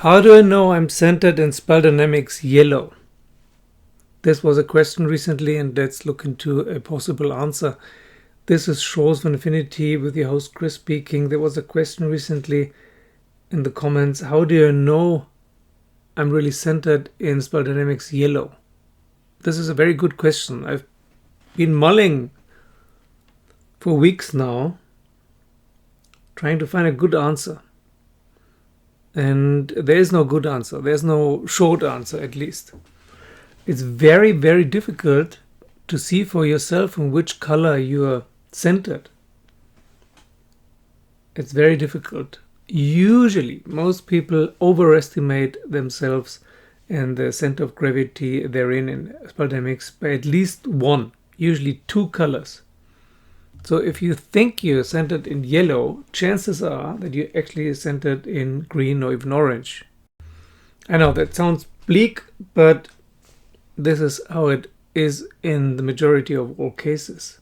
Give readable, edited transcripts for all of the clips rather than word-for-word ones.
How do I know I'm centered in spell dynamics yellow? This was a question recently, and let's look into a possible answer. This is Shores of Infinity with your host Chris speaking. There was a question recently in the comments. How do you know I'm really centered in spell dynamics yellow? This is a very good question. I've been mulling for weeks now, trying to find a good answer. And there is no good answer. There's no short answer, at least. It's very, very difficult to see for yourself in which color you are centered. It's very difficult. Usually, most people overestimate themselves and the center of gravity they're in spell dynamics by at least one, usually two colors. So if you think you're centered in yellow, chances are that you're actually centered in green or even orange. I know that sounds bleak, but this is how it is in the majority of all cases.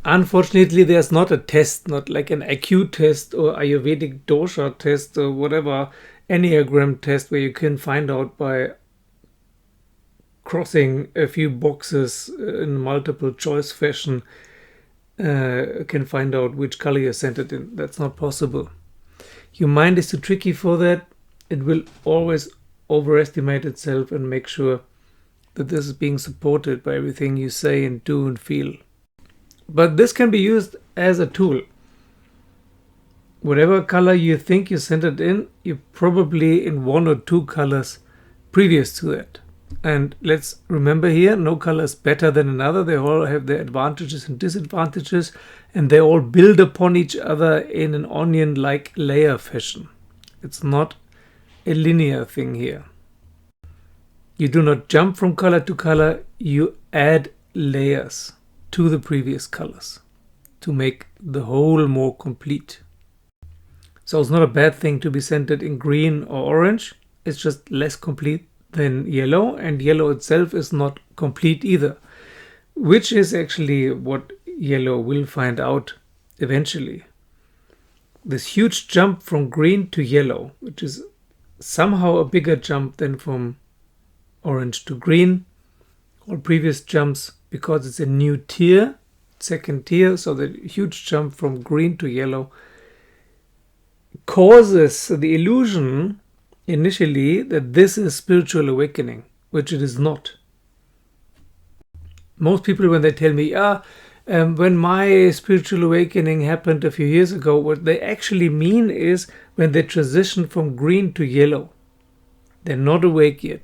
Unfortunately, there's not a test, not like an IQ test or Ayurvedic dosha test or whatever, Enneagram test where you can find out by crossing a few boxes in multiple choice fashion, can find out which color you're centered in. That's not possible. Your mind is too tricky for that. It will always overestimate itself and make sure that this is being supported by everything you say and do and feel. But this can be used as a tool. Whatever color you think you're centered in, you're probably in one or two colors previous to that. And let's remember here, no color is better than another. They all have their advantages and disadvantages, and they all build upon each other in an onion-like layer fashion. It's not a linear thing here. You do not jump from color to color, you add layers to the previous colors to make the whole more complete. So it's not a bad thing to be centered in green or orange. It's just less complete than yellow, and yellow itself is not complete either, which is actually what yellow will find out eventually. This huge jump from green to yellow, which is somehow a bigger jump than from orange to green, all previous jumps, because it's a new tier, second tier, so the huge jump from green to yellow causes the illusion initially that this is spiritual awakening, which it is not. Most people, when they tell me, when my spiritual awakening happened a few years ago, what they actually mean is when they transition from green to yellow. They're not awake yet.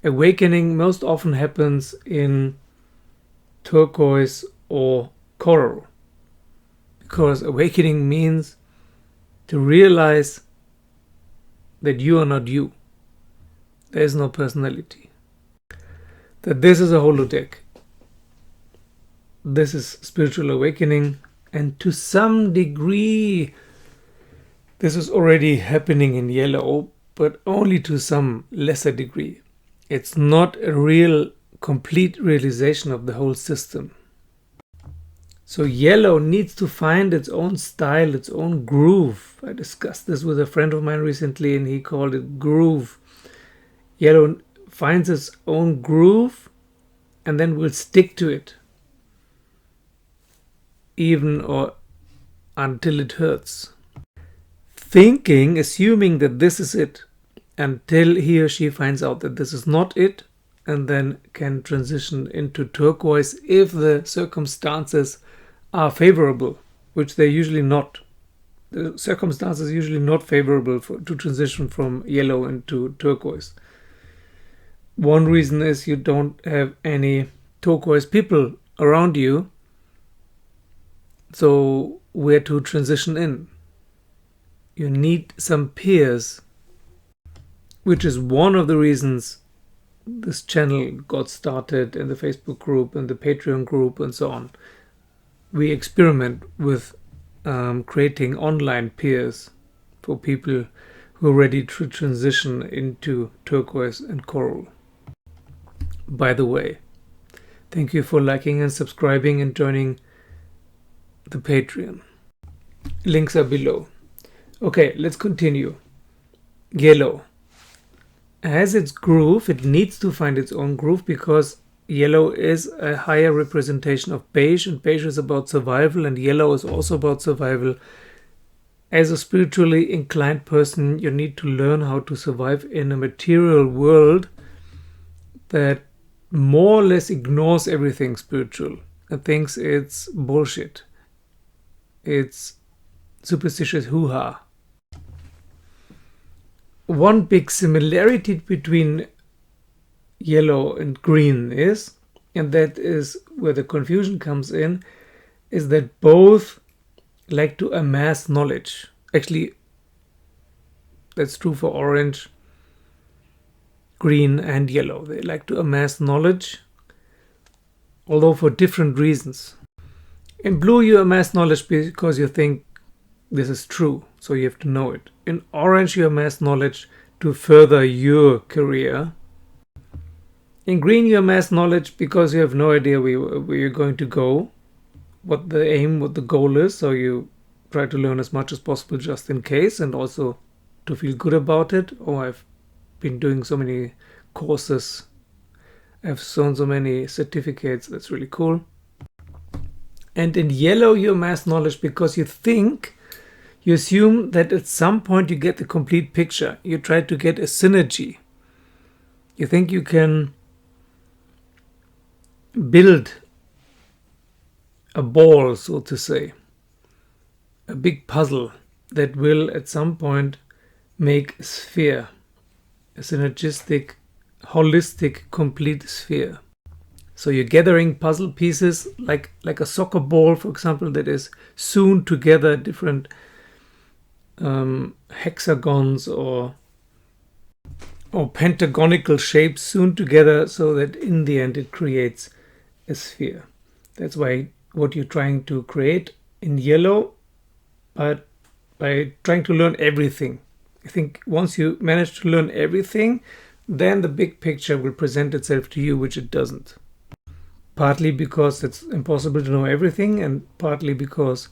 Awakening most often happens in turquoise or coral, because awakening means to realize that you are not you. There is no personality. That this is a holodeck. This is spiritual awakening, and to some degree this is already happening in yellow, but only to some lesser degree. It's not a real complete realization of the whole system. So yellow needs to find its own style, its own groove. I discussed this with a friend of mine recently, and he called it groove. Yellow finds its own groove and then will stick to it, even or until it hurts. Thinking, assuming that this is it, until he or she finds out that this is not it, and then can transition into turquoise if the circumstances are favorable, which they're usually not. The circumstances are usually not favorable to transition from yellow into turquoise. One reason is you don't have any turquoise people around you, so where to transition in? You need some peers, which is one of the reasons this channel got started, in the Facebook group and the Patreon group and so on. We experiment with creating online peers for people who are ready to transition into turquoise and coral. By the way, thank you for liking and subscribing and joining the Patreon. Links are below. Okay, let's continue. Yellow has its groove. It needs to find its own groove because yellow is a higher representation of beige, and beige is about survival, and yellow is also about survival. As a spiritually inclined person, you need to learn how to survive in a material world that more or less ignores everything spiritual and thinks it's bullshit. It's superstitious hoo-ha. One big similarity between yellow and green is, and that is where the confusion comes in, is that both like to amass knowledge. Actually, that's true for orange, green, and yellow. They like to amass knowledge, although for different reasons. In blue, you amass knowledge because you think this is true, so you have to know it. In orange, you amass knowledge to further your career. In green, you amass knowledge because you have no idea where you're going to go, what the aim, what the goal is, so you try to learn as much as possible just in case, and also to feel good about it. Oh, I've been doing so many courses, I've shown so many certificates, that's really cool. And in yellow, you amass knowledge because you assume that at some point you get the complete picture. You try to get a synergy. You think you can build a ball, so to say, a big puzzle that will at some point make a sphere, a synergistic, holistic, complete sphere. So you're gathering puzzle pieces like a soccer ball, for example, that is sewn together, different hexagons or pentagonical shapes sewn together, so that in the end it creates a sphere. That's why what you're trying to create in yellow, but by trying to learn everything. I think once you manage to learn everything, then the big picture will present itself to you, which it doesn't. Partly because it's impossible to know everything, and partly because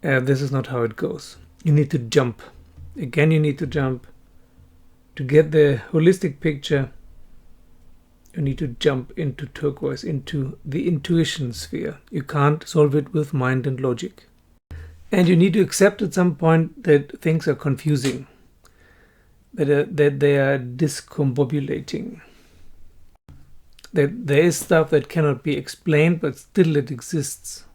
this is not how it goes. You need to jump. Again, you need to jump. To get the holistic picture, you need to jump into turquoise, into the intuition sphere. You can't solve it with mind and logic. And you need to accept at some point that things are confusing, that they are discombobulating. That there is stuff that cannot be explained, but still it exists.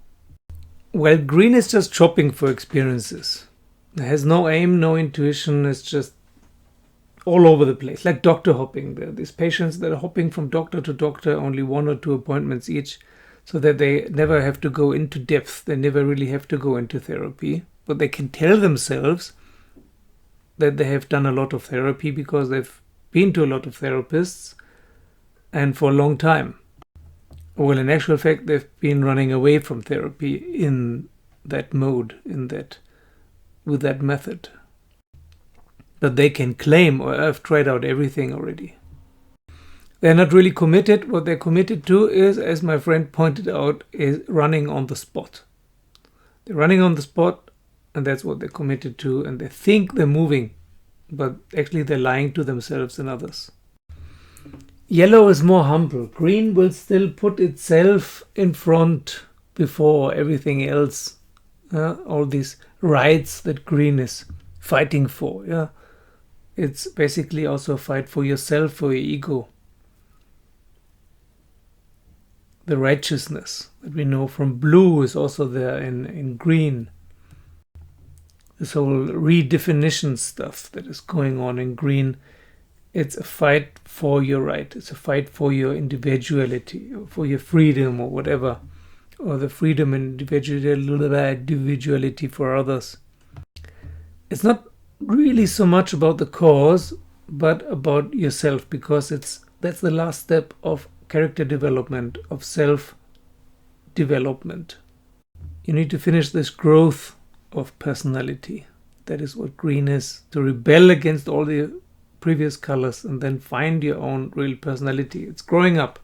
Well, green is just shopping for experiences. It has no aim, no intuition. It's just all over the place, like doctor hopping. There are these patients that are hopping from doctor to doctor, only 1 or 2 appointments each, so that they never have to go into depth. They never really have to go into therapy. But they can tell themselves that they have done a lot of therapy because they've been to a lot of therapists and for a long time. Well, in actual fact, they've been running away from therapy in that mode, with that method. But they can claim, or I've tried out everything already. They're not really committed. What they're committed to is, as my friend pointed out, is running on the spot. They're running on the spot, and that's what they're committed to, and they think they're moving, but actually they're lying to themselves and others. Yellow is more humble. Green will still put itself in front before everything else. All these rights that green is fighting for. Yeah, it's basically also a fight for yourself, for your ego. The righteousness that we know from blue is also there in green. This whole redefinition stuff that is going on in green. It's a fight for your right. It's a fight for your individuality, or for your freedom, or whatever, or the freedom and individuality for others. It's not really so much about the cause, but about yourself, because that's the last step of character development, of self-development. You need to finish this growth of personality. That is what green is, to rebel against all the previous colors and then find your own real personality. It's growing up.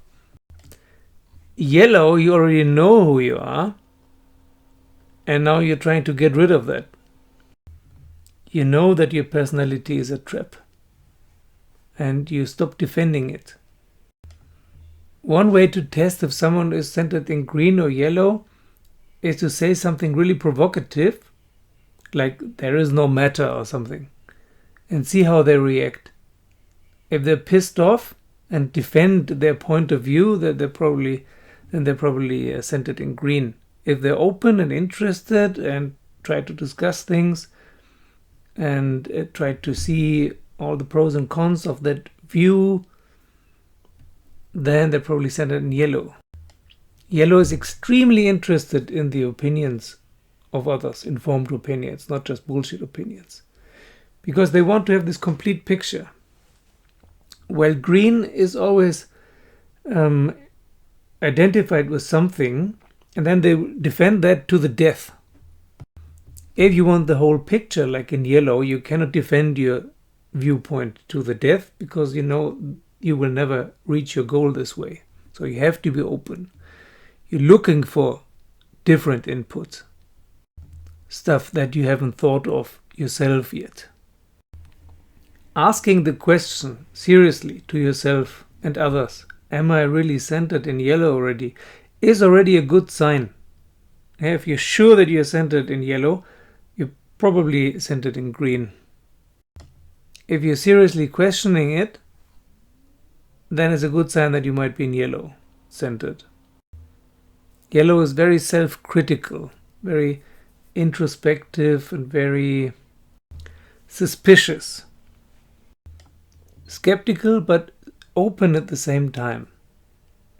Yellow, you already know who you are, and now you're trying to get rid of that. you know that your personality is a trap and you stop defending it. One way to test if someone is centered in green or yellow is to say something really provocative, like there is no matter or something, and see how they react. If they're pissed off and defend their point of view, then they're probably centered in green. If they're open and interested and try to discuss things and try to see all the pros and cons of that view, then they're probably centered in yellow. Yellow is extremely interested in the opinions of others, informed opinions, not just bullshit opinions, because they want to have this complete picture. While green is always identified with something, and then they defend that to the death. If you want the whole picture, like in yellow, you cannot defend your viewpoint to the death, because you know you will never reach your goal this way. So you have to be open. You're looking for different inputs, stuff that you haven't thought of yourself yet. Asking the question seriously to yourself and others, am I really centered in yellow already, is already a good sign. If you're sure that you're centered in yellow, you're probably centered in green. If you're seriously questioning it, then it's a good sign that you might be in yellow centered. Yellow is very self-critical, very introspective and very suspicious. Skeptical but open at the same time.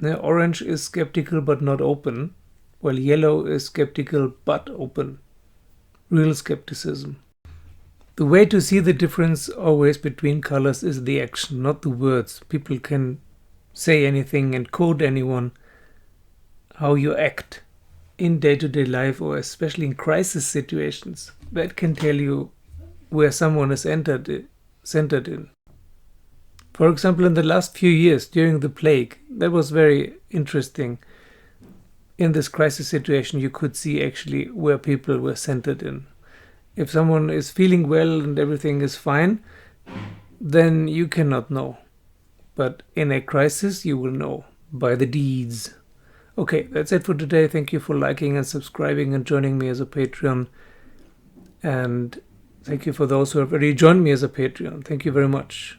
Now, orange is skeptical but not open, while yellow is skeptical but open. Real skepticism. The way to see the difference always between colors is the action, not the words. People can say anything and quote anyone. How you act in day-to-day life, or especially in crisis situations, that can tell you where someone is centered in. For example, in the last few years during the plague, that was very interesting. In this crisis situation, you could see actually where people were centered in. If someone is feeling well and everything is fine, then you cannot know. But in a crisis, you will know by the deeds. Okay, that's it for today. Thank you for liking and subscribing and joining me as a Patreon. And thank you for those who have already joined me as a Patreon. Thank you very much.